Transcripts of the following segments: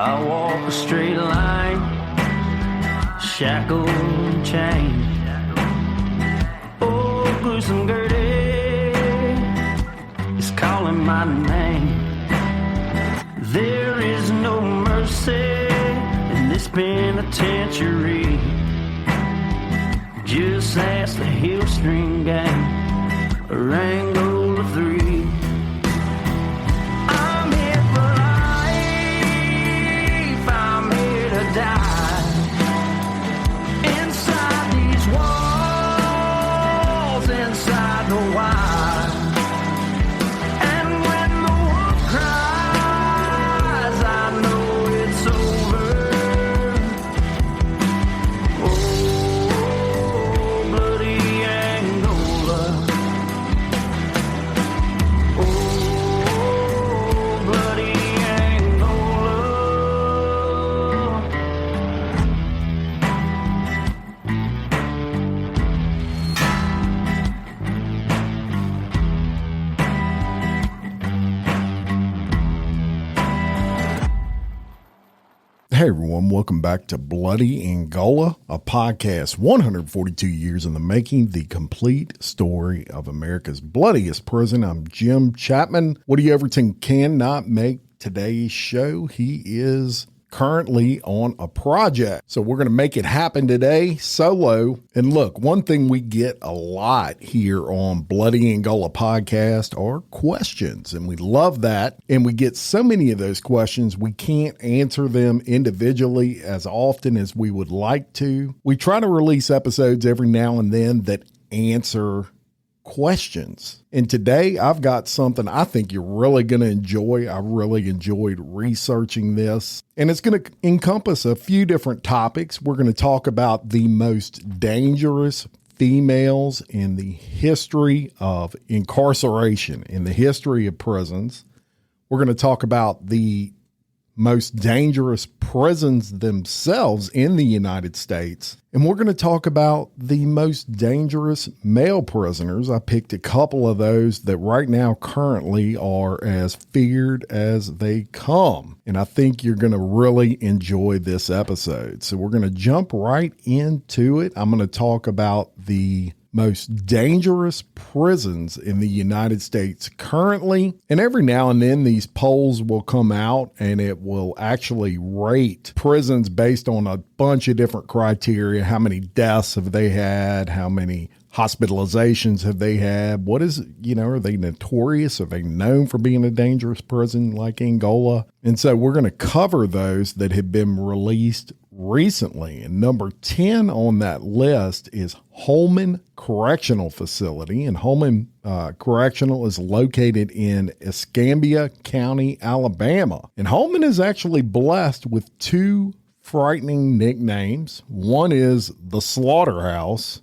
I walk a straight line, shackled and chained. Oh, gruesome Gertie is calling my name. There is no mercy in this penitentiary. Just ask the Hill String Gang, or Angola 3. I'm here for life, I'm here to die. Inside these walls, inside the wire. And when the wolf cries, I know it's over. Oh, bloody Angola. Oh, bloody Angola. Hey everyone, welcome back to Bloody Angola, a podcast 142 years in the making, the complete story of America's bloodiest prison. I'm Jim Chapman. Woody Everton cannot make today's show. He is currently on a project, so we're going to make it happen today solo. And look, one thing we get a lot here on Bloody Angola podcast are questions, and we love that. And we get so many of those questions, we can't answer them individually as often as we would like to. We try to release episodes every now and then that answer questions. And today I've got something I think you're really going to enjoy. I really enjoyed researching this, and it's going to encompass a few different topics. We're going to talk about the most dangerous females in the history of incarceration, in the history of prisons. We're going to talk about the most dangerous prisons themselves in the United States. And we're going to talk about the most dangerous male prisoners. I picked a couple of those that right now currently are as feared as they come. And I think you're going to really enjoy this episode. So we're going to jump right into it. I'm going to talk about the most dangerous prisons in the United States currently. And every now and then these polls will come out and it will actually rate prisons based on a bunch of different criteria. How many deaths have they had? How many hospitalizations have they had? What is, are they notorious? Are they known for being a dangerous prison like Angola? And so we're going to cover those that have been released recently. And number 10 on that list is Holman Correctional Facility. And Holman Correctional is located in Escambia County, Alabama. And Holman is actually blessed with two frightening nicknames. One is the Slaughterhouse,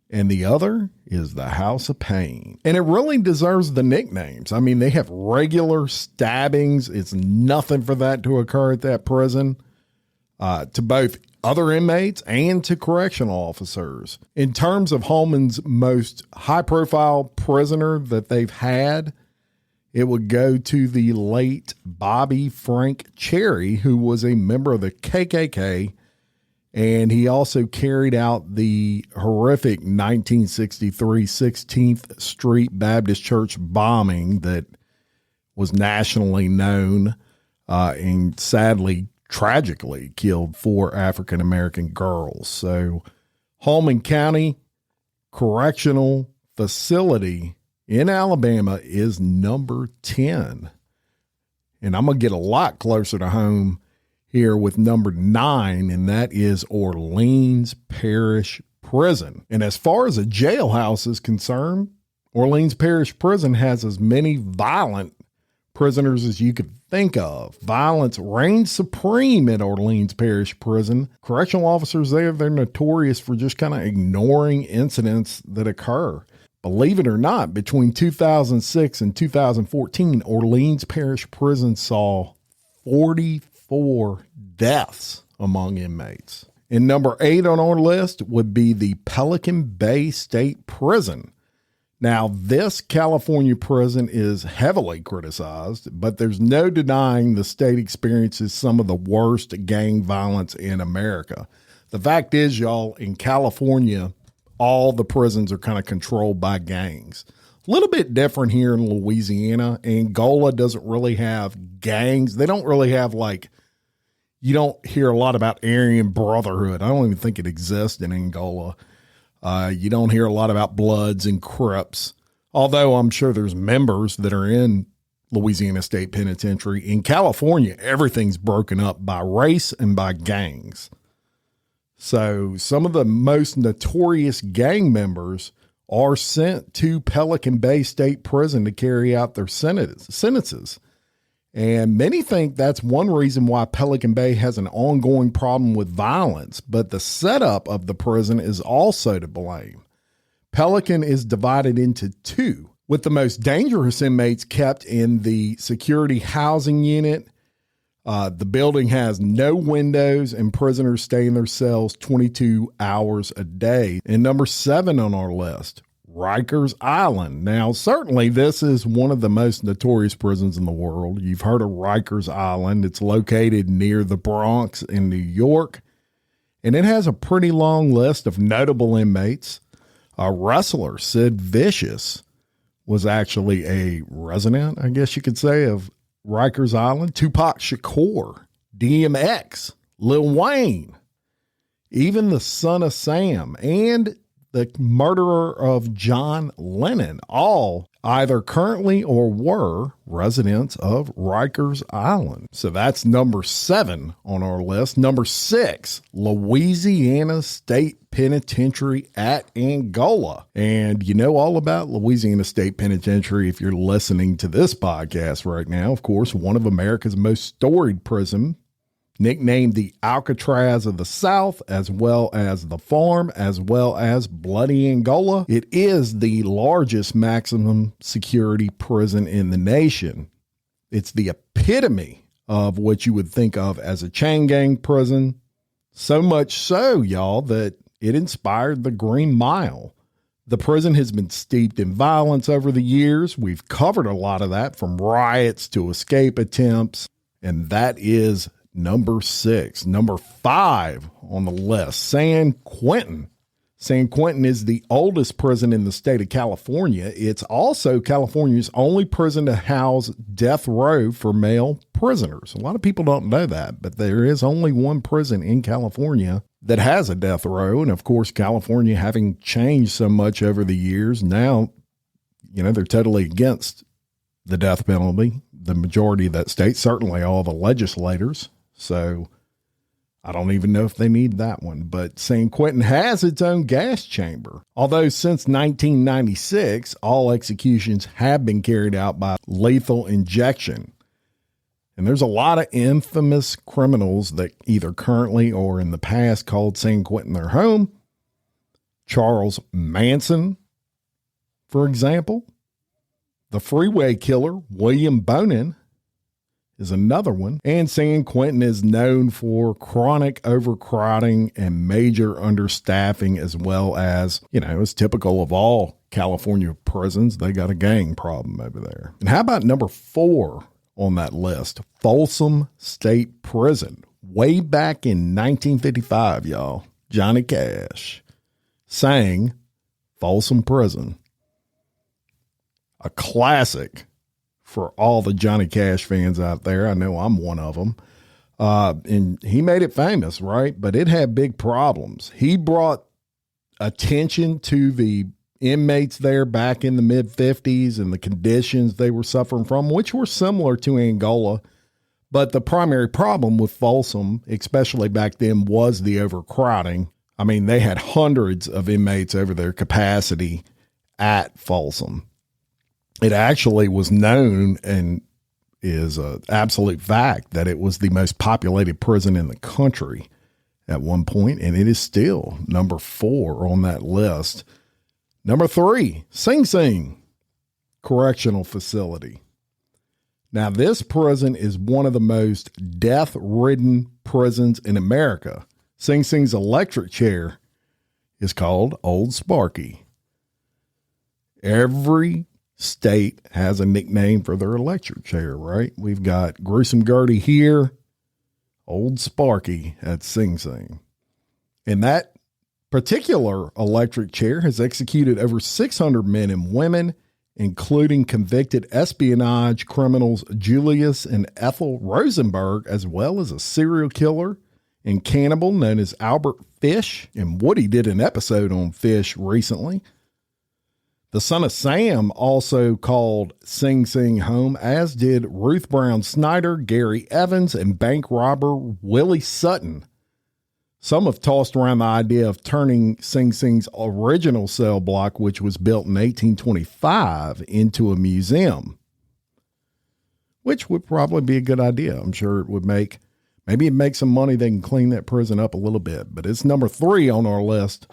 and the other is the House of Pain. And it really deserves the nicknames. I mean, they have regular stabbings. It's nothing for that to occur at that prison, to both other inmates and to correctional officers. In terms of Holman's most high-profile prisoner that they've had, it would go to the late Bobby Frank Cherry, who was a member of the KKK. And he also carried out the horrific 1963 16th Street Baptist Church bombing that was nationally known and sadly, tragically killed 4 African-American girls. So Holman County Correctional Facility in Alabama is number 10. And I'm going to get a lot closer to home here with number 9, and that is Orleans Parish Prison. And as far as a jailhouse is concerned, Orleans Parish Prison has as many violent prisoners as you could think of. Violence reigns supreme at Orleans Parish Prison. Correctional officers there, they're notorious for just kind of ignoring incidents that occur. Believe it or not, between 2006 and 2014, Orleans Parish Prison saw 44 deaths among inmates. And number 8 on our list would be the Pelican Bay State Prison. Now, this California prison is heavily criticized, but there's no denying the state experiences some of the worst gang violence in America. The fact is, y'all, in California, all the prisons are kind of controlled by gangs. A little bit different here in Louisiana. Angola doesn't really have gangs. They don't really have, like, you don't hear a lot about Aryan Brotherhood. I don't even think it exists in Angola. You don't hear a lot about Bloods and Crips, although I'm sure there's members that are in Louisiana State Penitentiary. In California, everything's broken up by race and by gangs. So some of the most notorious gang members are sent to Pelican Bay State Prison to carry out their sentences. And many think that's one reason why Pelican Bay has an ongoing problem with violence, but the setup of the prison is also to blame. Pelican is divided into two, with the most dangerous inmates kept in the security housing unit. The building has no windows and prisoners stay in their cells 22 hours a day. And number 7 on our list, Rikers Island. Now, certainly this is one of the most notorious prisons in the world. You've heard of Rikers Island. It's located near the Bronx in New York, and it has a pretty long list of notable inmates. A wrestler, Sid Vicious, was actually a resident, I guess you could say, of Rikers Island. Tupac Shakur, DMX, Lil Wayne, even the Son of Sam, and the murderer of John Lennon, all either currently or were residents of Rikers Island. So that's number 7 on our list. Number 6, Louisiana State Penitentiary at Angola. And you know all about Louisiana State Penitentiary if you're listening to this podcast right now. Of course, one of America's most storied prisons, nicknamed the Alcatraz of the South, as well as the Farm, as well as Bloody Angola. It is the largest maximum security prison in the nation. It's the epitome of what you would think of as a chain gang prison. So much so, y'all, that it inspired the Green Mile. The prison has been steeped in violence over the years. We've covered a lot of that, from riots to escape attempts, and that is number 6. Number 5 on the list, San Quentin. San Quentin is the oldest prison in the state of California. It's also California's only prison to house death row for male prisoners. A lot of people don't know that, but there is only one prison in California that has a death row. And of course, California having changed so much over the years, now, they're totally against the death penalty. The majority of that state, certainly all the legislators. So I don't even know if they need that one. But San Quentin has its own gas chamber. Although since 1996, all executions have been carried out by lethal injection. And there's a lot of infamous criminals that either currently or in the past called San Quentin their home. Charles Manson, for example. The freeway killer, William Bonin, is another one. And San Quentin is known for chronic overcrowding and major understaffing, as well as, it's typical of all California prisons. They got a gang problem over there. And how about number 4 on that list? Folsom State Prison. Way back in 1955, y'all, Johnny Cash sang Folsom Prison. A classic for all the Johnny Cash fans out there. I know I'm one of them. And he made it famous, right? But it had big problems. He brought attention to the inmates there back in the mid-50s and the conditions they were suffering from, which were similar to Angola. But the primary problem with Folsom, especially back then, was the overcrowding. I mean, they had hundreds of inmates over their capacity at Folsom. It actually was known and is an absolute fact that it was the most populated prison in the country at one point, and it is still number 4 on that list. Number 3, Sing Sing Correctional Facility. Now, this prison is one of the most death-ridden prisons in America. Sing Sing's electric chair is called Old Sparky. Every state has a nickname for their electric chair, right? We've got Gruesome Gertie here, Old Sparky at Sing Sing. And that particular electric chair has executed over 600 men and women, including convicted espionage criminals Julius and Ethel Rosenberg, as well as a serial killer and cannibal known as Albert Fish. And Woody did an episode on Fish recently. The son of Sam also called Sing Sing home, as did Ruth Brown Snyder, Gary Evans, and bank robber Willie Sutton. Some have tossed around the idea of turning Sing Sing's original cell block, which was built in 1825, into a museum, which would probably be a good idea. I'm sure it would maybe it'd make some money. They can clean that prison up a little bit, but it's number 3 on our list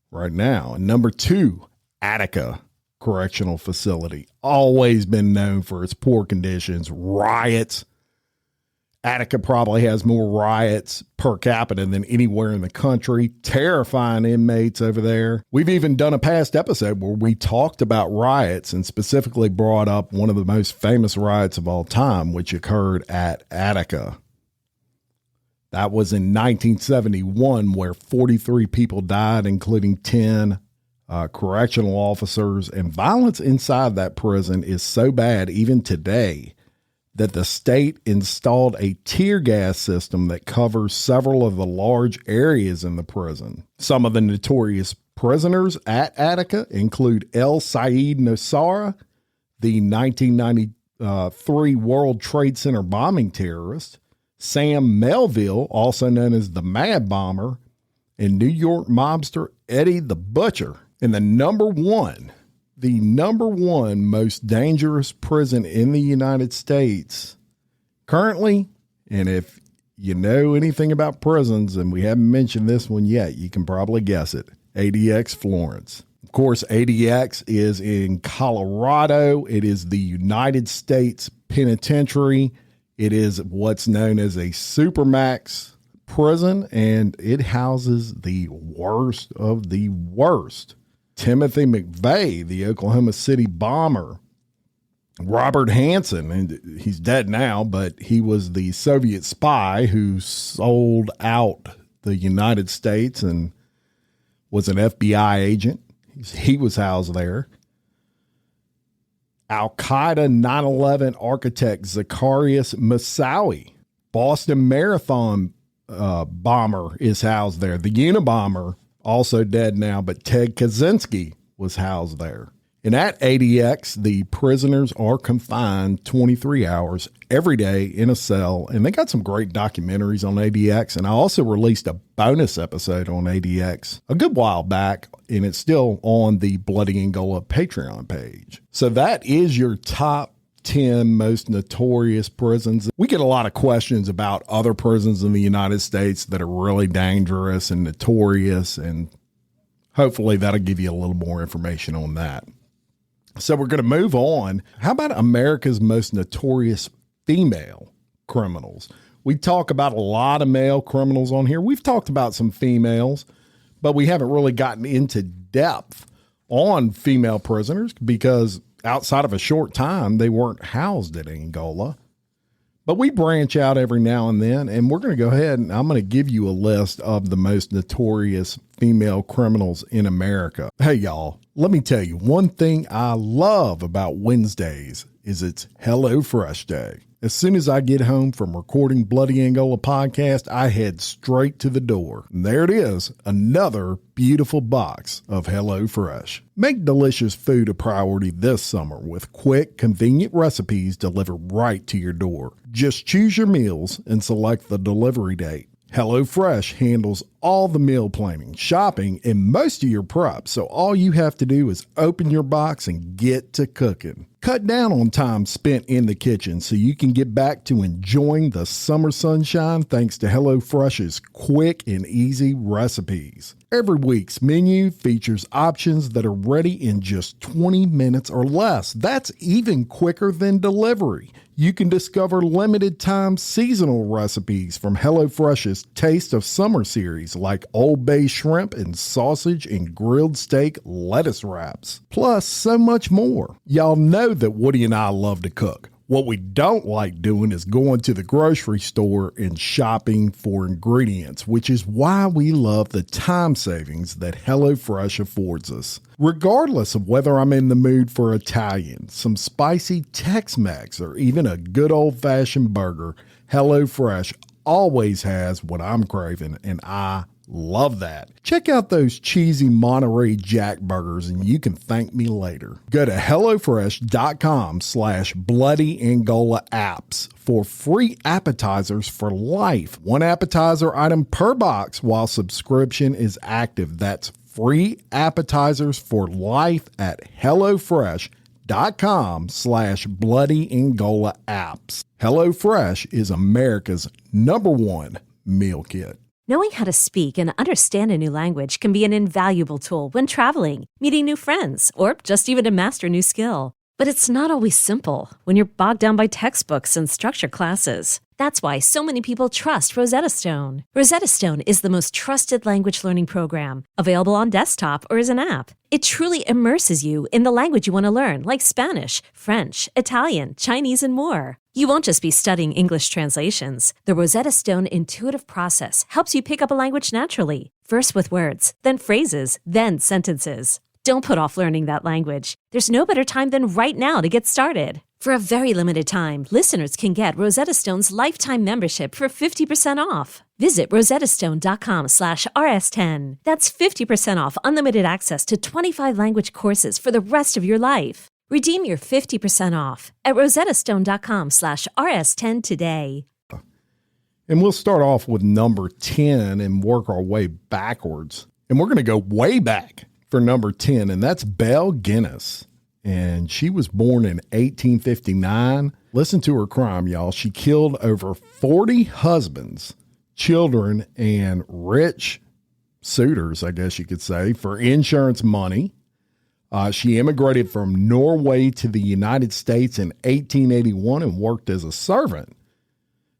right now. And number 2, Attica Correctional Facility, always been known for its poor conditions, riots. Attica probably has more riots per capita than anywhere in the country. Terrifying inmates over there. We've even done a past episode where we talked about riots and specifically brought up one of the most famous riots of all time, which occurred at Attica. That was in 1971, where 43 people died, including 10 correctional officers. And violence inside that prison is so bad, even today, that the state installed a tear gas system that covers several of the large areas in the prison. Some of the notorious prisoners at Attica include El Sayed Nosara, the 1993 World Trade Center bombing terrorist, Sam Melville, also known as the Mad Bomber, and New York mobster Eddie the Butcher. And the number one most dangerous prison in the United States currently, and if you know anything about prisons, and we haven't mentioned this one yet, you can probably guess it, ADX Florence. Of course, ADX is in Colorado. It is the United States Penitentiary. It is what's known as a supermax prison, and it houses the worst of the worst. Timothy McVeigh, the Oklahoma City bomber, Robert Hansen, and he's dead now, but he was the Soviet spy who sold out the United States and was an FBI agent. He was housed there. Al-Qaeda 9/11 architect Zacharias Moussaoui, Boston Marathon bomber, is housed there. The Unabomber, also dead now, but Ted Kaczynski was housed there. And at ADX, the prisoners are confined 23 hours every day in a cell. And they got some great documentaries on ADX. And I also released a bonus episode on ADX a good while back, and it's still on the Bloody Angola Patreon page. So that is your top 10 most notorious prisons. We get a lot of questions about other prisons in the United States that are really dangerous and notorious, and hopefully that'll give you a little more information on that. So we're going to move on. How about America's most notorious female criminals? We talk about a lot of male criminals on here. We've talked about some females, but we haven't really gotten into depth on female prisoners because outside of a short time, they weren't housed at Angola. But we branch out every now and then, and we're going to go ahead and I'm going to give you a list of the most notorious female criminals in America. Hey, y'all, let me tell you, one thing I love about Wednesdays is it's HelloFresh Day. As soon as I get home from recording Bloody Angola podcast, I head straight to the door. And there it is, another beautiful box of HelloFresh. Make delicious food a priority this summer with quick, convenient recipes delivered right to your door. Just choose your meals and select the delivery date. HelloFresh handles all the meal planning, shopping, and most of your prep, so all you have to do is open your box and get to cooking. Cut down on time spent in the kitchen so you can get back to enjoying the summer sunshine thanks to HelloFresh's quick and easy recipes. Every week's menu features options that are ready in just 20 minutes or less. That's even quicker than delivery. You can discover limited time seasonal recipes from HelloFresh's Taste of Summer series like Old Bay shrimp and sausage and grilled steak lettuce wraps. Plus so much more. Y'all know that Woody and I love to cook. What we don't like doing is going to the grocery store and shopping for ingredients, which is why we love the time savings that HelloFresh affords us. Regardless of whether I'm in the mood for Italian, some spicy Tex-Mex, or even a good old-fashioned burger, HelloFresh always has what I'm craving, and I love that. Check out those cheesy Monterey Jack burgers and you can thank me later. Go to HelloFresh.com/BloodyAngola-apps for free appetizers for life. One appetizer item per box while subscription is active. That's free appetizers for life at HelloFresh.com/BloodyAngola-apps. HelloFresh is America's #1 meal kit. Knowing how to speak and understand a new language can be an invaluable tool when traveling, meeting new friends, or just even to master a new skill. But it's not always simple when you're bogged down by textbooks and structured classes. That's why so many people trust Rosetta Stone. Rosetta Stone is the most trusted language learning program, available on desktop or as an app. It truly immerses you in the language you want to learn, like Spanish, French, Italian, Chinese, and more. You won't just be studying English translations. The Rosetta Stone intuitive process helps you pick up a language naturally, first with words, then phrases, then sentences. Don't put off learning that language. There's no better time than right now to get started. For a very limited time, listeners can get Rosetta Stone's lifetime membership for 50% off. Visit rosettastone.com/rs10. That's 50% off unlimited access to 25 language courses for the rest of your life. Redeem your 50% off at rosettastone.com/rs10 today. And we'll start off with number 10 and work our way backwards. And we're going to go way back for number 10, and that's Belle Guinness. And she was born in 1859. Listen to her crime, y'all. She killed over 40 husbands, children, and rich suitors, I guess you could say, for insurance money. She immigrated from Norway to the United States in 1881 and worked as a servant.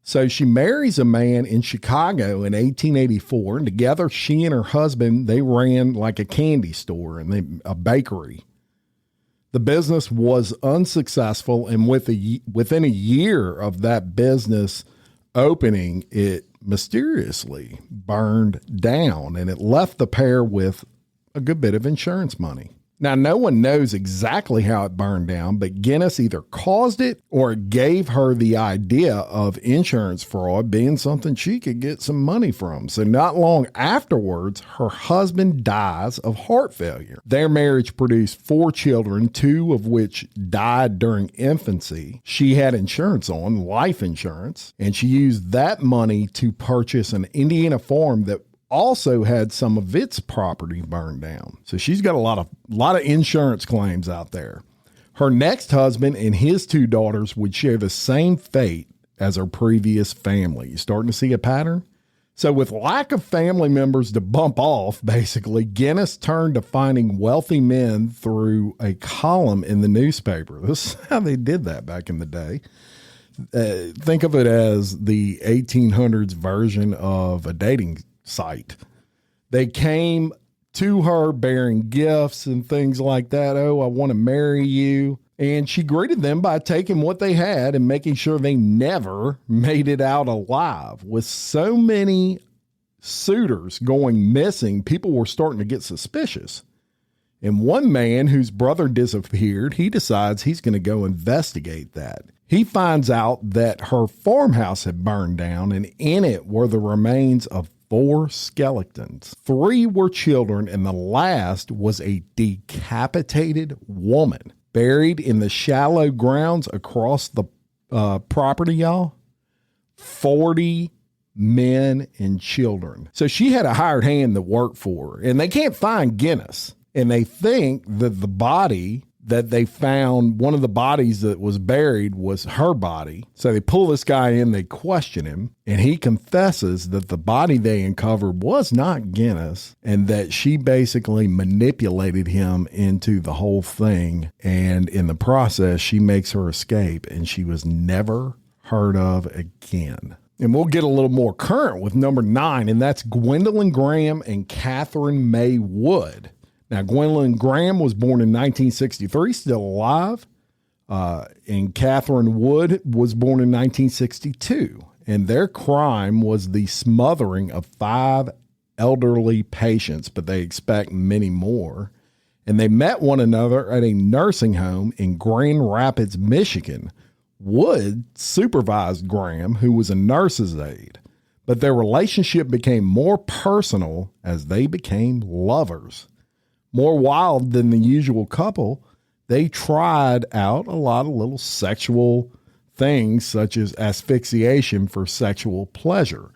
So she marries a man in Chicago in 1884, and together she and her husband, they ran like a candy store and a bakery. The business was unsuccessful, and within a year of that business opening, it mysteriously burned down, and it left the pair with a good bit of insurance money. Now, no one knows exactly how it burned down, but Guinness either caused it or it gave her the idea of insurance fraud being something she could get some money from. So not long afterwards, her husband dies of heart failure. Their marriage produced 4 children, 2 of which died during infancy. She had insurance on, life insurance, and she used that money to purchase an Indiana farm that also had some of its property burned down. So she's got a lot of insurance claims out there. Her next husband and his 2 daughters would share the same fate as her previous family. You starting to see a pattern? So with lack of family members to bump off, basically, Guinness turned to finding wealthy men through a column in the newspaper. This is how they did that back in the day. Think of it as the 1800s version of a dating site. They came to her bearing gifts and things like that. Oh, I want to marry you. And she greeted them by taking what they had and making sure they never made it out alive. With so many suitors going missing, people were starting to get suspicious. And one man whose brother disappeared, he decides he's going to go investigate that. He finds out that her farmhouse had burned down, and in it were the remains of 4 skeletons. 3 were children, and the last was a decapitated woman buried in the shallow grounds across the property, y'all. 40 men and children. So she had a hired hand that worked for her, and they can't find Guinness. And they think that the body that they found one of the bodies that was buried was her body. So they pull this guy in, they question him, and he confesses that the body they uncovered was not Guinness and that she basically manipulated him into the whole thing. And in the process, she makes her escape and she was never heard of again. And we'll get a little more current with number 9, and that's Gwendolyn Graham and Catherine May Wood. Now, Gwendolyn Graham was born in 1963, still alive, and Catherine Wood was born in 1962. And their crime was the smothering of 5 elderly patients, but they expect many more. And they met one another at a nursing home in Grand Rapids, Michigan. Wood supervised Graham, who was a nurse's aide, but their relationship became more personal as they became lovers. More wild than the usual couple, they tried out a lot of little sexual things such as asphyxiation for sexual pleasure.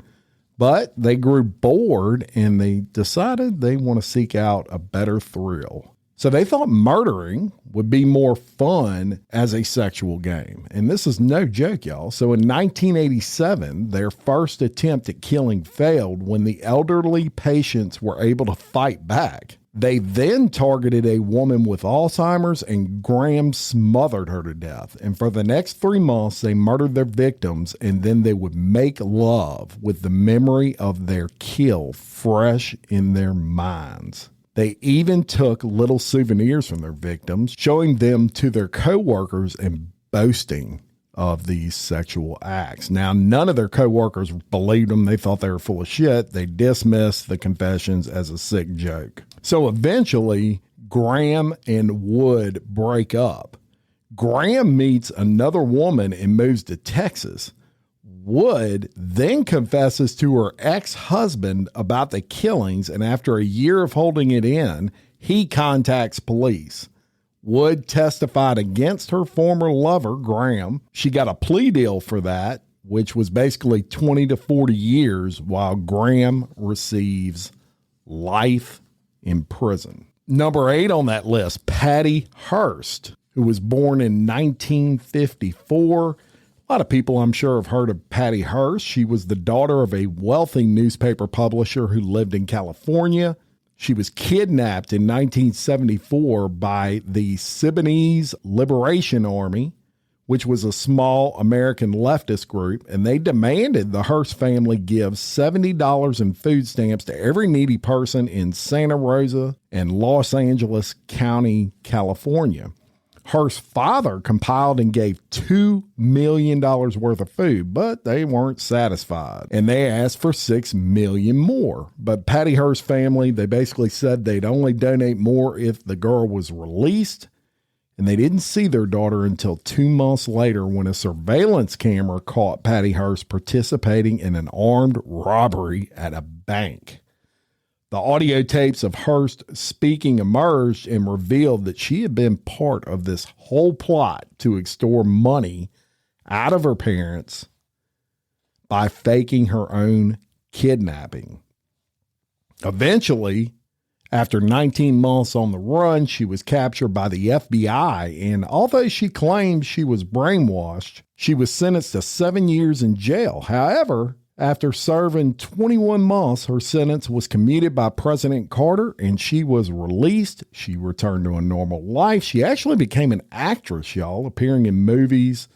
But they grew bored and they decided they want to seek out a better thrill. So they thought murdering would be more fun as a sexual game. And this is no joke, y'all. So in 1987, their first attempt at killing failed when the elderly patients were able to fight back. They then targeted a woman with Alzheimer's and Graham smothered her to death. And for the next 3 months, they murdered their victims and then they would make love with the memory of their kill fresh in their minds. They even took little souvenirs from their victims, showing them to their coworkers and boasting of these sexual acts. Now, none of their coworkers believed them. They thought they were full of shit. They dismissed the confessions as a sick joke. So eventually, Graham and Wood break up. Graham meets another woman and moves to Texas. Wood then confesses to her ex-husband about the killings, and after a year of holding it in, he contacts police. Wood testified against her former lover, Graham. She got a plea deal for that, which was basically 20 to 40 years, while Graham receives life in prison. Number 8 on that list, Patty Hearst, who was born in 1954. A lot of people, I'm sure, have heard of Patty Hearst. She was the daughter of a wealthy newspaper publisher who lived in California. She was kidnapped in 1974 by the Sudanese Liberation Army, which was a small American leftist group, and they demanded the Hearst family give $70 in food stamps to every needy person in Santa Rosa and Los Angeles County, California. Hearst's father compiled and gave $2 million worth of food, but they weren't satisfied, and they asked for $6 million more. But Patty Hearst's family, they basically said they'd only donate more if the girl was released, and they didn't see their daughter until 2 months later when a surveillance camera caught Patty Hearst participating in an armed robbery at a bank. The audio tapes of Hearst speaking emerged and revealed that she had been part of this whole plot to extort money out of her parents by faking her own kidnapping. Eventually, after 19 months on the run, she was captured by the FBI, and although she claimed she was brainwashed, she was sentenced to 7 years in jail. However, after serving 21 months, her sentence was commuted by President Carter and she was released. She returned to a normal life. She actually became an actress, y'all, appearing in movies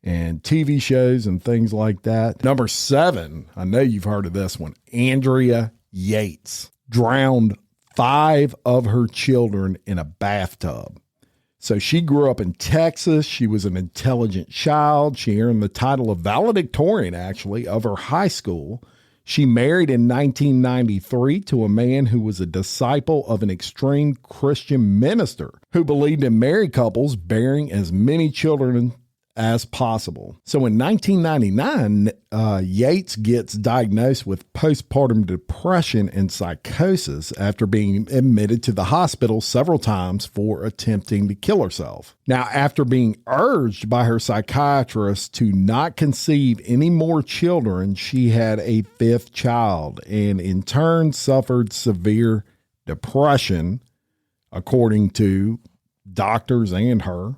and TV shows and things like that. Number 7, I know you've heard of this one. Andrea Yates drowned 5 of her children in a bathtub. So she grew up in Texas. She was an intelligent child. She earned the title of valedictorian, actually, of her high school. She married in 1993 to a man who was a disciple of an extreme Christian minister who believed in married couples bearing as many children as possible. So in 1999, Yates gets diagnosed with postpartum depression and psychosis after being admitted to the hospital several times for attempting to kill herself. Now, after being urged by her psychiatrist to not conceive any more children, she had a 5th child and in turn suffered severe depression, according to doctors and her.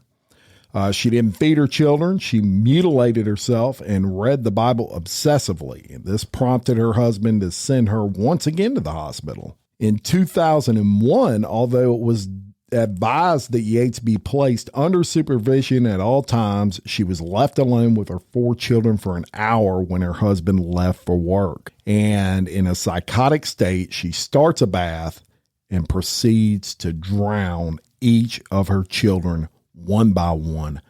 She didn't feed her children. She mutilated herself and read the Bible obsessively. This prompted her husband to send her once again to the hospital. In 2001, although it was advised that Yates be placed under supervision at all times, she was left alone with her 4 children for an hour when her husband left for work. And in a psychotic state, she starts a bath and proceeds to drown each of her children one by one,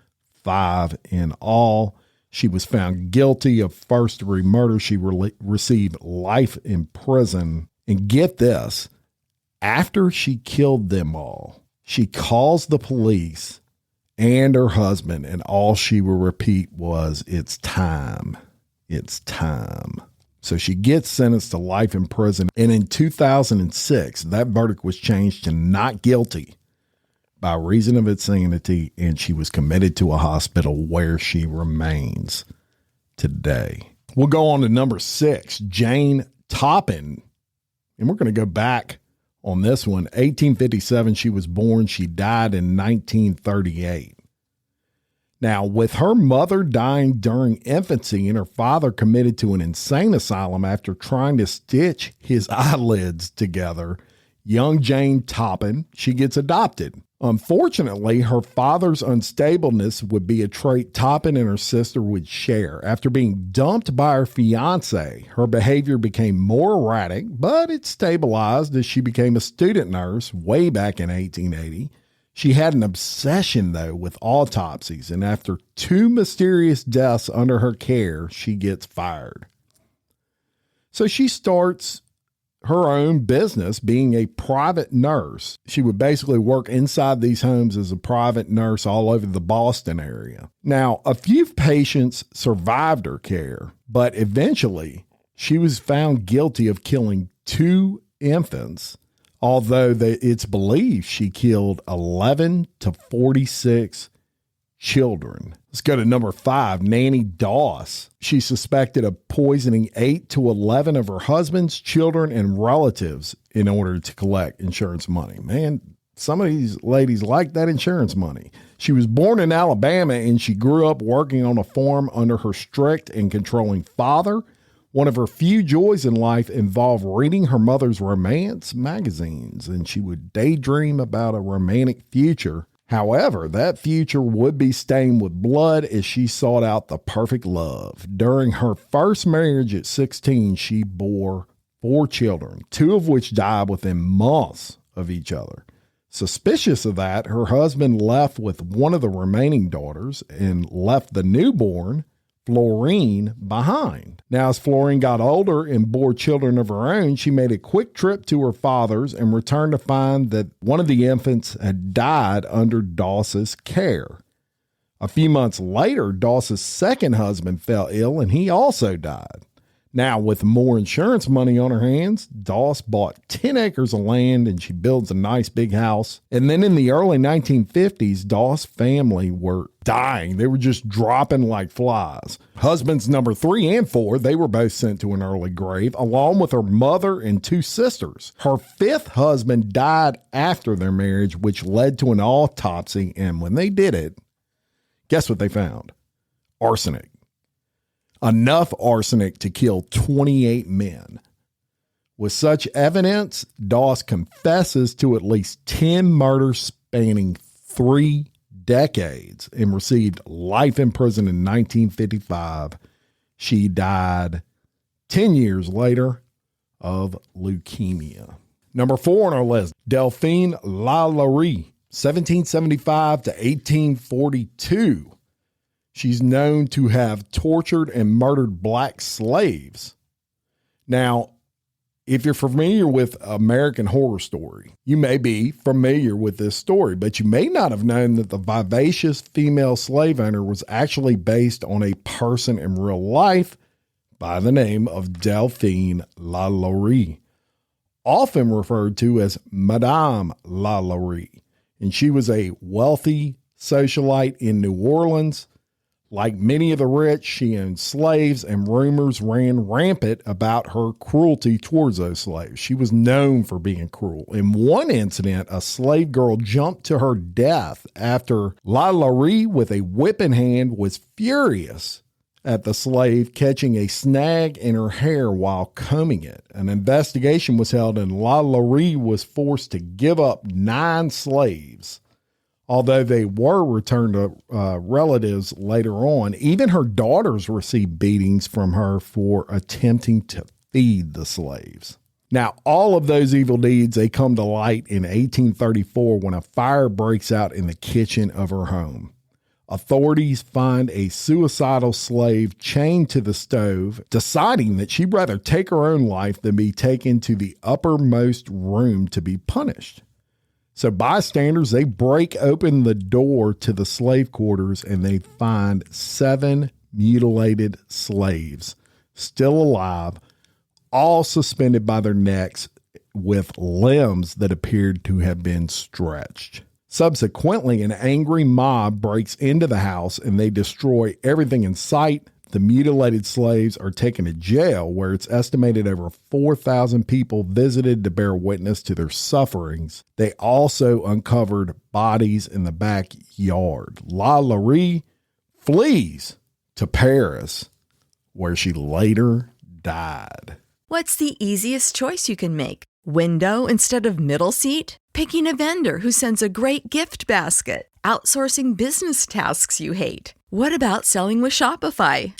5 in all. She was found guilty of first-degree murder. She received life in prison. And get this, after she killed them all, she calls the police and her husband, and all she will repeat was, "It's time. It's time." So she gets sentenced to life in prison. And in 2006, that verdict was changed to not guilty by reason of insanity, and she was committed to a hospital where she remains today. We'll go on to number 6, Jane Toppin. And we're going to go back on this one. 1857, she was born. She died in 1938. Now, with her mother dying during infancy and her father committed to an insane asylum after trying to stitch his eyelids together, young Jane Toppin, she gets adopted. Unfortunately, her father's unstableness would be a trait Toppin and her sister would share. After being dumped by her fiance, her behavior became more erratic, but it stabilized as she became a student nurse way back in 1880. She had an obsession, though, with autopsies, and after 2 mysterious deaths under her care, she gets fired. So she starts her own business being a private nurse. She would basically work inside these homes as a private nurse all over the Boston area. Now, a few patients survived her care, but eventually she was found guilty of killing 2 infants, although it's believed she killed 11 to 46 children. Let's go to number 5, Nanny Doss. She suspected of poisoning 8 to 11 of her husband's children and relatives in order to collect insurance money. Man, some of these ladies like that insurance money. She was born in Alabama and she grew up working on a farm under her strict and controlling father. One of her few joys in life involved reading her mother's romance magazines, and she would daydream about a romantic future. However, that future would be stained with blood as she sought out the perfect love. During her first marriage at 16, she bore 4 children, 2 of which died within months of each other. Suspicious of that, her husband left with one of the remaining daughters and left the newborn, Florine, behind. Now, as Florine got older and bore children of her own, she made a quick trip to her father's and returned to find that one of the infants had died under Doss's care. A few months later, Doss's second husband fell ill and he also died. Now, with more insurance money on her hands, Doss bought 10 acres of land and she builds a nice big house. And then in the early 1950s, Doss' family were dying. They were just dropping like flies. Husbands number 3 and 4, they were both sent to an early grave, along with her mother and 2 sisters. Her 5th husband died after their marriage, which led to an autopsy. And when they did it, guess what they found? Arsenic. Enough arsenic to kill 28 men. With such evidence, Doss confesses to at least 10 murders spanning 3 decades and received life in prison in 1955. She died 10 years later of leukemia. Number 4 on our list, Delphine Lalaurie, 1775 to 1842. She's known to have tortured and murdered black slaves. Now, if you're familiar with American Horror Story, you may be familiar with this story, but you may not have known that the vivacious female slave owner was actually based on a person in real life by the name of Delphine Lalaurie, often referred to as Madame Lalaurie. And she was a wealthy socialite in New Orleans, Like many of the rich, she owned slaves, and rumors ran rampant about her cruelty towards those slaves. She was known for being cruel. In one incident, a slave girl jumped to her death after La Laurie, with a whip in hand, was furious at the slave catching a snag in her hair while combing it. An investigation was held, and La Laurie was forced to give up 9 slaves. Although they were returned to relatives later on, even her daughters received beatings from her for attempting to feed the slaves. Now, all of those evil deeds, they come to light in 1834 when a fire breaks out in the kitchen of her home. Authorities find a suicidal slave chained to the stove, deciding that she'd rather take her own life than be taken to the uppermost room to be punished. So bystanders, they break open the door to the slave quarters and they find 7 mutilated slaves still alive, all suspended by their necks with limbs that appeared to have been stretched. Subsequently, an angry mob breaks into the house and they destroy everything in sight. The mutilated slaves are taken to jail, where it's estimated over 4,000 people visited to bear witness to their sufferings. They also uncovered bodies in the backyard. La Laurie flees to Paris, where she later died. What's the easiest choice you can make? Window instead of middle seat? Picking a vendor who sends a great gift basket? Outsourcing business tasks you hate? What about selling with Shopify?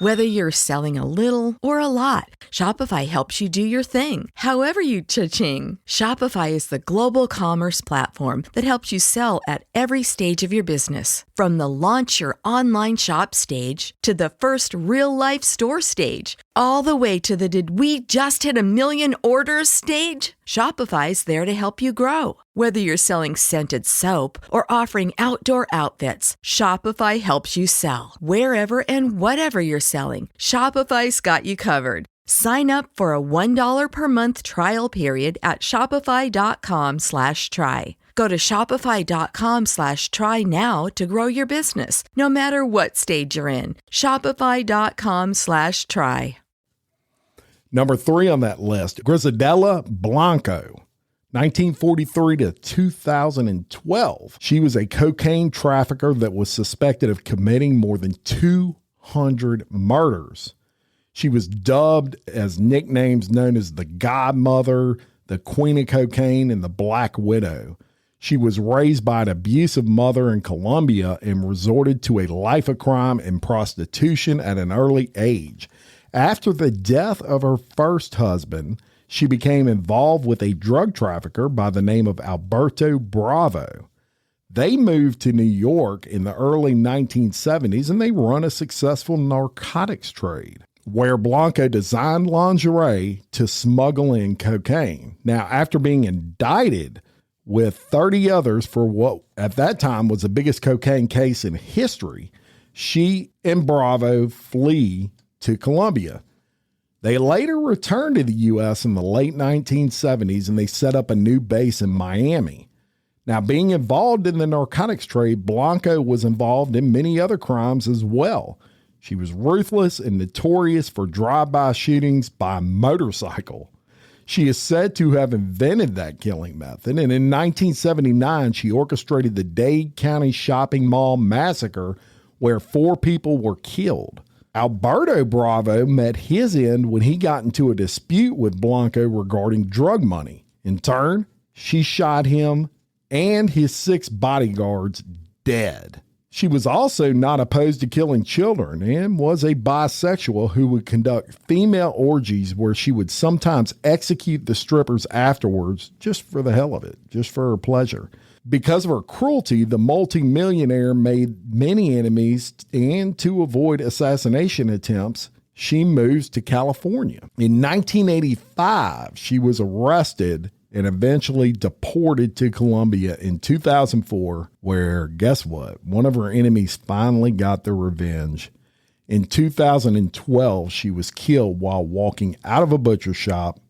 Whether you're selling a little or a lot, Shopify helps you do your thing, however you cha-ching. Shopify is the global commerce platform that helps you sell at every stage of your business. From the launch your online shop stage to the first real-life store stage, all the way to the "did we just hit a million orders" stage. Shopify's there to help you grow. Whether you're selling scented soap or offering outdoor outfits, Shopify helps you sell. Wherever and whatever you're selling, Shopify's got you covered. Sign up for a $1 per month trial period at shopify.com/try. Go to shopify.com/try now to grow your business, no matter what stage you're in. Shopify.com/try. Number 3 on that list, Griselda Blanco, 1943 to 2012. She was a cocaine trafficker that was suspected of committing more than 200 murders. She was dubbed as nicknames known as the Godmother, the Queen of Cocaine, and the Black Widow. She was raised by an abusive mother in Colombia and resorted to a life of crime and prostitution at an early age. After the death of her first husband, she became involved with a drug trafficker by the name of Alberto Bravo. They moved to New York in the early 1970s and they run a successful narcotics trade, where Blanco designed lingerie to smuggle in cocaine. Now, after being indicted with 30 others for what at that time was the biggest cocaine case in history, she and Bravo flee to Colombia. They later returned to the U.S. in the late 1970s and they set up a new base in Miami. Now, being involved in the narcotics trade, Blanco was involved in many other crimes as well. She was ruthless and notorious for drive-by shootings by motorcycle. She is said to have invented that killing method, and in 1979, she orchestrated the Dade County Shopping Mall massacre, where 4 people were killed. Alberto Bravo met his end when he got into a dispute with Blanco regarding drug money. In turn, she shot him and his 6 bodyguards dead. She was also not opposed to killing children and was a bisexual who would conduct female orgies where she would sometimes execute the strippers afterwards just for the hell of it, just for her pleasure. Because of her cruelty, the multimillionaire made many enemies, and to avoid assassination attempts, she moves to California. In 1985, she was arrested and eventually deported to Colombia in 2004, where, guess what? One of her enemies finally got their revenge. In 2012, she was killed while walking out of a butcher shop,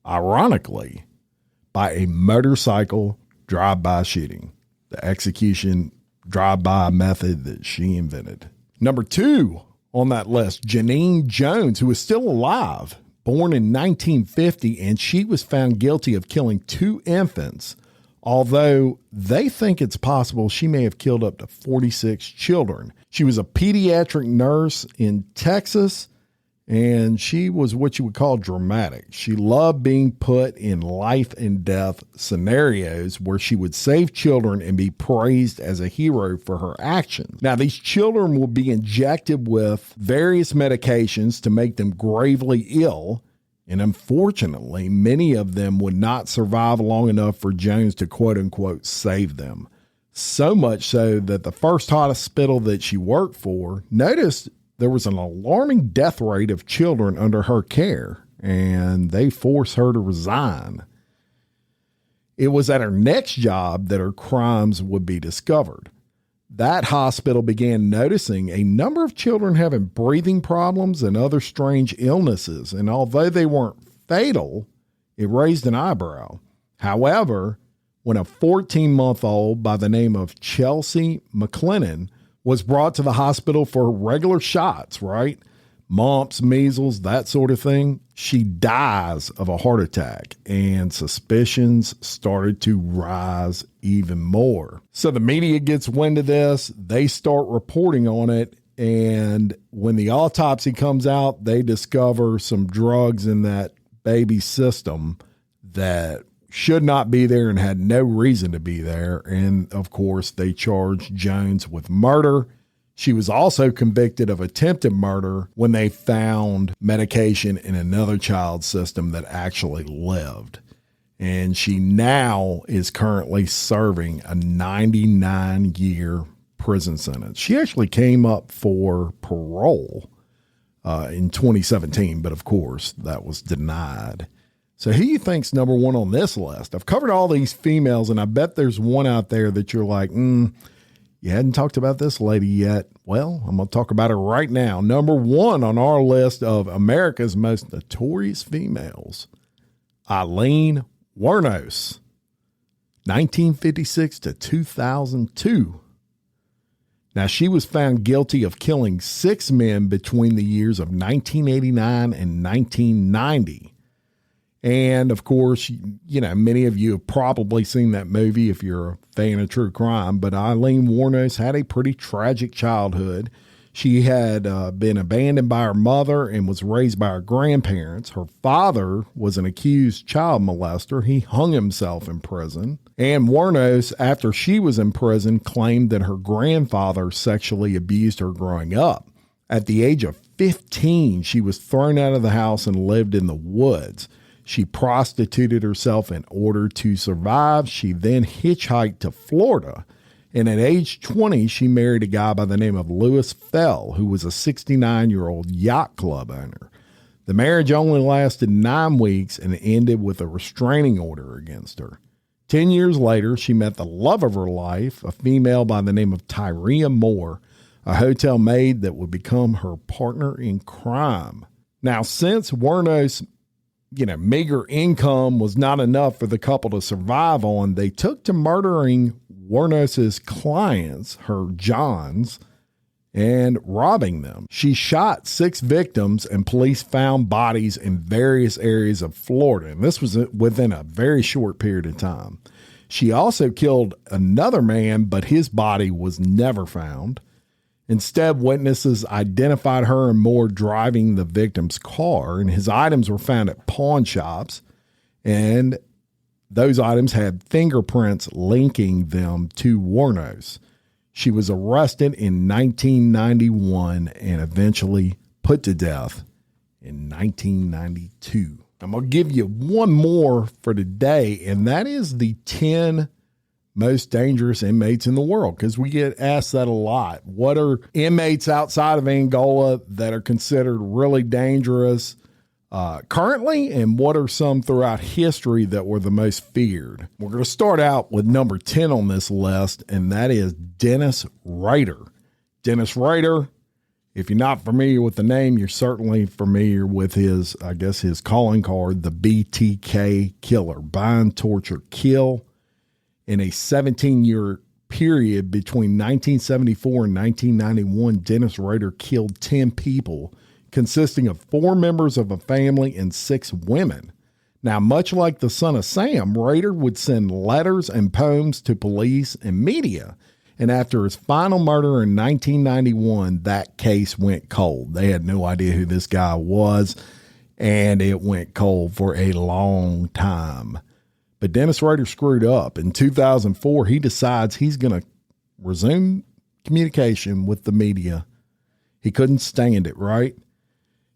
ironically, by a motorcycle drive-by shooting. The execution drive-by method that she invented. Number 2 on that list, Janine Jones, who is still alive, born in 1950, and she was found guilty of killing 2 infants, although they think it's possible she may have killed up to 46 children. She was a pediatric nurse in Texas, and she was what you would call dramatic. She loved being put in life and death scenarios where she would save children and be praised as a hero for her actions. Now, these children would be injected with various medications to make them gravely ill, and unfortunately, many of them would not survive long enough for Jones to quote-unquote save them. So much so that the first hospital that she worked for noticed there was an alarming death rate of children under her care, and they forced her to resign. It was at her next job that her crimes would be discovered. That hospital began noticing a number of children having breathing problems and other strange illnesses, and although they weren't fatal, it raised an eyebrow. However, when a 14-month-old by the name of Chelsea McLennan was brought to the hospital for regular shots, right? Mumps, measles, that sort of thing. She dies of a heart attack, and suspicions started to rise even more. So the media gets wind of this. They start reporting on it. And when the autopsy comes out, they discover some drugs in that baby's system that should not be there and had no reason to be there. And of course, they charged Jones with murder. She was also convicted of attempted murder when they found medication in another child's system that actually lived. And she now is currently serving a 99-year prison sentence. She actually came up for parole in 2017, but of course that was denied. So who you think's number 1 on this list? I've covered all these females, and I bet there's one out there that you're like, you hadn't talked about this lady yet. Well, I'm going to talk about her right now. Number 1 on our list of America's most notorious females, Aileen Wuornos, 1956 to 2002. Now, she was found guilty of killing 6 men between the years of 1989 and 1990. And of course, many of you have probably seen that movie if you're a fan of true crime, but Aileen Wuornos had a pretty tragic childhood. She had been abandoned by her mother and was raised by her grandparents. Her father was an accused child molester. He hung himself in prison. And Wuornos, after she was in prison, claimed that her grandfather sexually abused her growing up. At the age of 15, she was thrown out of the house and lived in the woods. She prostituted herself in order to survive. She then hitchhiked to Florida. And at age 20, she married a guy by the name of Louis Fell, who was a 69-year-old yacht club owner. The marriage only lasted 9 weeks and ended with a restraining order against her. 10 years later, she met the love of her life, a female by the name of Tyria Moore, a hotel maid that would become her partner in crime. Now, since Wuornos' meager income was not enough for the couple to survive on, they took to murdering Wuornos' clients, her Johns, and robbing them. She shot 6 victims, and police found bodies in various areas of Florida. And this was within a very short period of time. She also killed another man, but his body was never found. Instead, witnesses identified her and Moore driving the victim's car, and his items were found at pawn shops, and those items had fingerprints linking them to Wuornos. She was arrested in 1991 and eventually put to death in 1992. I'm going to give you one more for today, and that is the 10 most dangerous inmates in the world, because we get asked that a lot. What are inmates outside of Angola that are considered really dangerous currently, and what are some throughout history that were the most feared? We're going to start out with number 10 on this list, and that is Dennis Rader. Dennis Rader, if you're not familiar with the name, you're certainly familiar with his calling card, the BTK Killer, bind, torture, kill. In a 17-year period between 1974 and 1991, Dennis Rader killed 10 people, consisting of 4 members of a family and 6 women. Now, much like the Son of Sam, Rader would send letters and poems to police and media. And after his final murder in 1991, that case went cold. They had no idea who this guy was, and it went cold for a long time. But Dennis Rader screwed up. In 2004, he decides he's going to resume communication with the media. He couldn't stand it, right?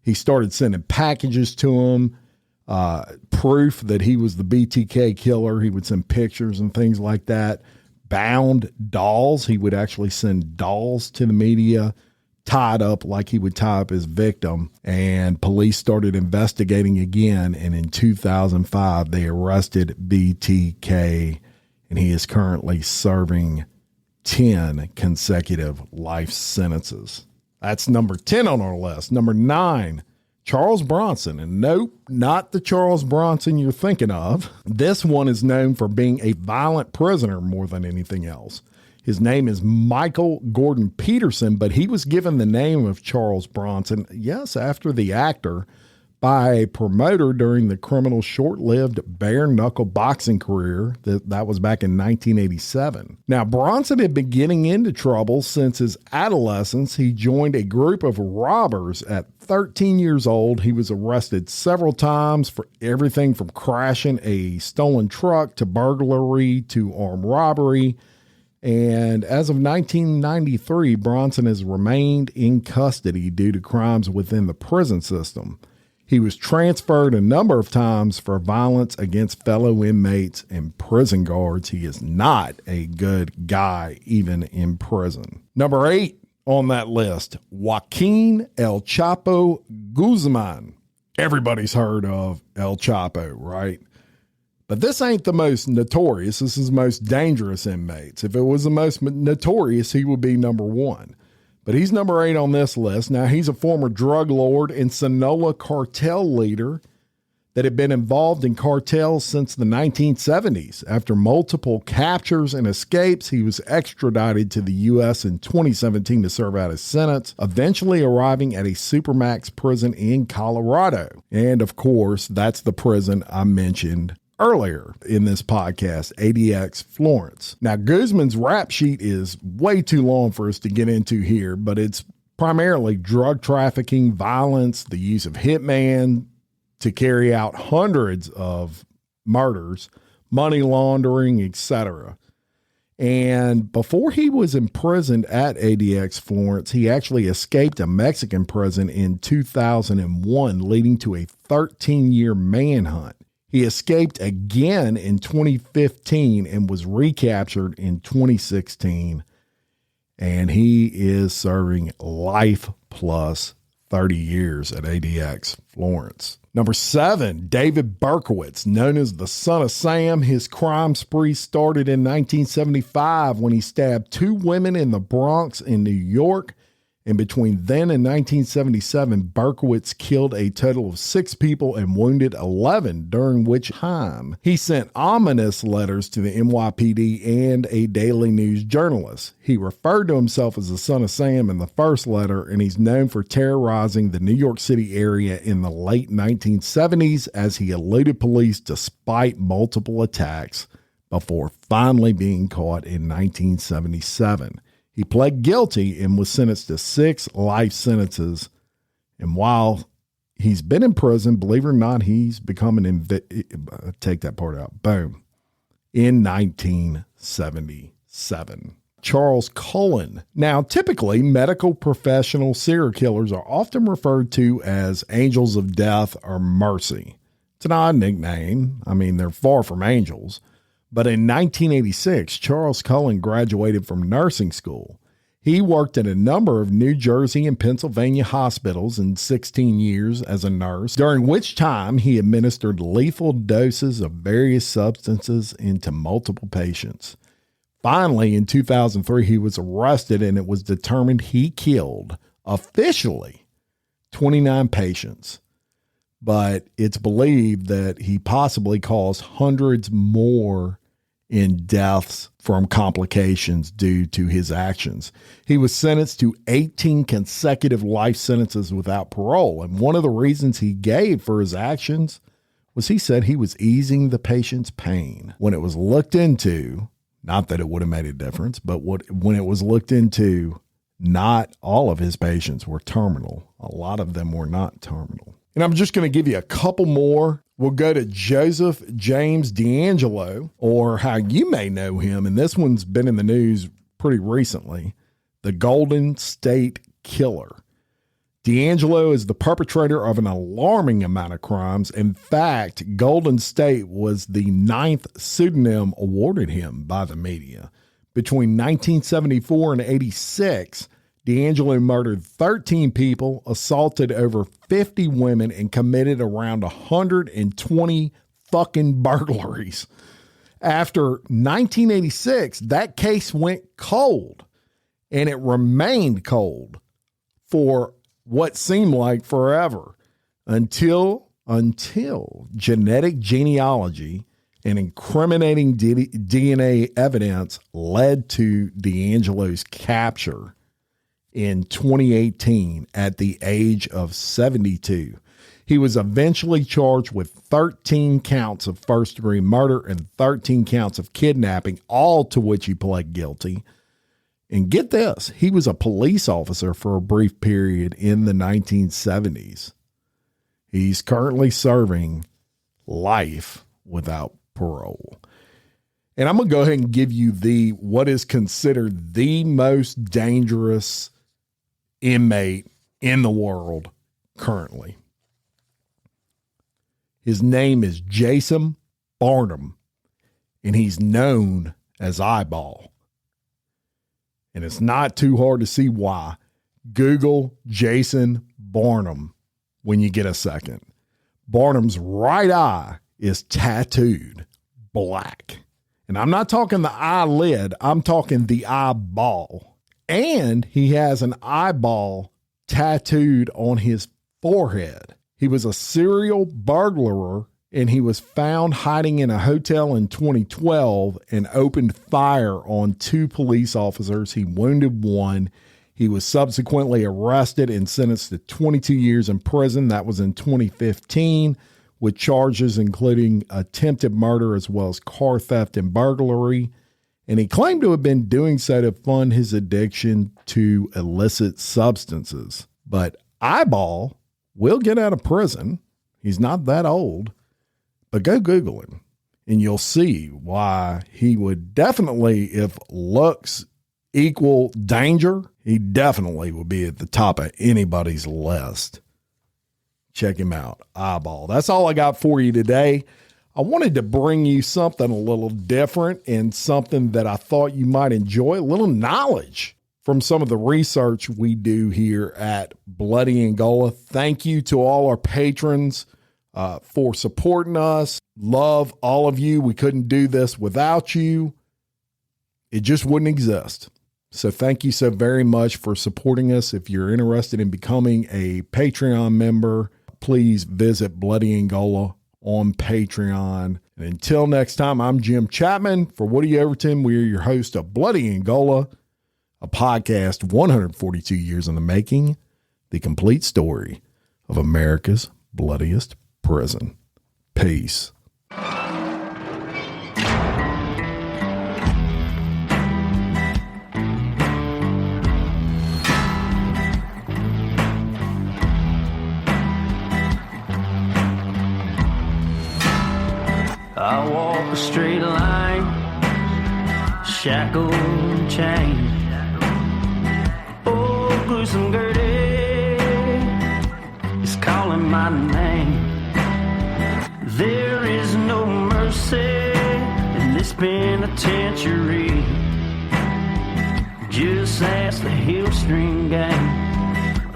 He started sending packages to him, proof that he was the BTK killer. He would send pictures and things like that. Bound dolls. He would actually send dolls to the media, tied up like he would tie up his victim. And police started investigating again. And in 2005, they arrested BTK, and he is currently serving 10 consecutive life sentences. That's number 10 on our list. Number 9, Charles Bronson. And nope, not the Charles Bronson you're thinking of. This one is known for being a violent prisoner more than anything else. His name is Michael Gordon Peterson, but he was given the name of Charles Bronson, yes, after the actor, by a promoter during the criminal's short-lived bare-knuckle boxing career. That was back in 1987. Now, Bronson had been getting into trouble since his adolescence. He joined a group of robbers at 13 years old. He was arrested several times for everything from crashing a stolen truck to burglary to armed robbery. And as of 1993, Bronson has remained in custody due to crimes within the prison system. He was transferred a number of times for violence against fellow inmates and prison guards. He is not a good guy, even in prison. Number 8 on that list, Joaquin El Chapo Guzman. Everybody's heard of El Chapo, right? But this ain't the most notorious. This is the most dangerous inmates. If it was the most notorious, he would be number 1. But he's number 8 on this list. Now, he's a former drug lord and Sinaloa cartel leader that had been involved in cartels since the 1970s. After multiple captures and escapes, he was extradited to the U.S. in 2017 to serve out his sentence, eventually arriving at a Supermax prison in Colorado. And, of course, that's the prison I mentioned earlier in this podcast, ADX Florence. Now, Guzman's rap sheet is way too long for us to get into here, but it's primarily drug trafficking, violence, the use of hitman to carry out hundreds of murders, money laundering, etc. And before he was imprisoned at ADX Florence, he actually escaped a Mexican prison in 2001, leading to a 13-year manhunt. He escaped again in 2015 and was recaptured in 2016. And he is serving life plus 30 years at ADX Florence. Number 7, David Berkowitz, known as the Son of Sam. His crime spree started in 1975 when he stabbed 2 women in the Bronx in New York. And between then and 1977, Berkowitz killed a total of 6 people and wounded 11, during which time he sent ominous letters to the NYPD and a daily news journalist. He referred to himself as the Son of Sam in the first letter, and he's known for terrorizing the New York City area in the late 1970s as he eluded police despite multiple attacks before finally being caught in 1977. He pled guilty and was sentenced to 6 life sentences. And while he's been in prison, believe it or not, he's become take that part out. Boom. In 1977. Charles Cullen. Now, typically, medical professional serial killers are often referred to as angels of death or mercy. It's an odd nickname. I mean, they're far from angels. But in 1986, Charles Cullen graduated from nursing school. He worked at a number of New Jersey and Pennsylvania hospitals in 16 years as a nurse, during which time he administered lethal doses of various substances into multiple patients. Finally, in 2003, he was arrested, and it was determined he killed, officially, 29 patients. But it's believed that he possibly caused hundreds more in deaths from complications due to his actions. He was sentenced to 18 consecutive life sentences without parole. And one of the reasons he gave for his actions was he said he was easing the patient's pain. When it was looked into, not that it would have made a difference, but when it was looked into, not all of his patients were terminal. A lot of them were not terminal. And I'm just going to give you a couple more. We'll go to Joseph James D'Angelo, or how you may know him, and this one's been in the news pretty recently, the Golden State Killer. D'Angelo is the perpetrator of an alarming amount of crimes. In fact, Golden State was the 9th pseudonym awarded him by the media. Between 1974 and 86, D'Angelo murdered 13 people, assaulted over 50 women, and committed around 120 fucking burglaries. After 1986, that case went cold, and it remained cold for what seemed like forever until genetic genealogy and incriminating DNA evidence led to D'Angelo's capture in 2018 at the age of 72. He was eventually charged with 13 counts of first-degree murder and 13 counts of kidnapping, all to which he pled guilty. And get this, he was a police officer for a brief period in the 1970s. He's currently serving life without parole. And I'm going to go ahead and give you what is considered the most dangerous inmate in the world currently. His name is Jason Barnum, and he's known as Eyeball. And it's not too hard to see why. Google Jason Barnum when you get a second. Barnum's right eye is tattooed black. And I'm not talking the eyelid, I'm talking the eyeball. And he has an eyeball tattooed on his forehead. He was a serial burglar, and he was found hiding in a hotel in 2012 and opened fire on 2 police officers. He wounded 1. He was subsequently arrested and sentenced to 22 years in prison. That was in 2015, with charges including attempted murder as well as car theft and burglary. And he claimed to have been doing so to fund his addiction to illicit substances. But Eyeball will get out of prison. He's not that old. But go Google him, and you'll see why he would definitely, if looks equal danger, he definitely would be at the top of anybody's list. Check him out, Eyeball. That's all I got for you today. I wanted to bring you something a little different and something that I thought you might enjoy, a little knowledge from some of the research we do here at Bloody Angola. Thank you to all our patrons for supporting us. Love all of you. We couldn't do this without you. It just wouldn't exist. So thank you so very much for supporting us. If you're interested in becoming a Patreon member, please visit Bloody Angola on Patreon. And until next time, I'm Jim Chapman for Woody Overton. We are your host of Bloody Angola, a podcast 142 years in the making, the complete story of America's bloodiest prison. Peace. I walk a straight line, shackled and chained. Oh, gruesome Gertie is calling my name. There is no mercy in this penitentiary. Just ask the Hill String Gang,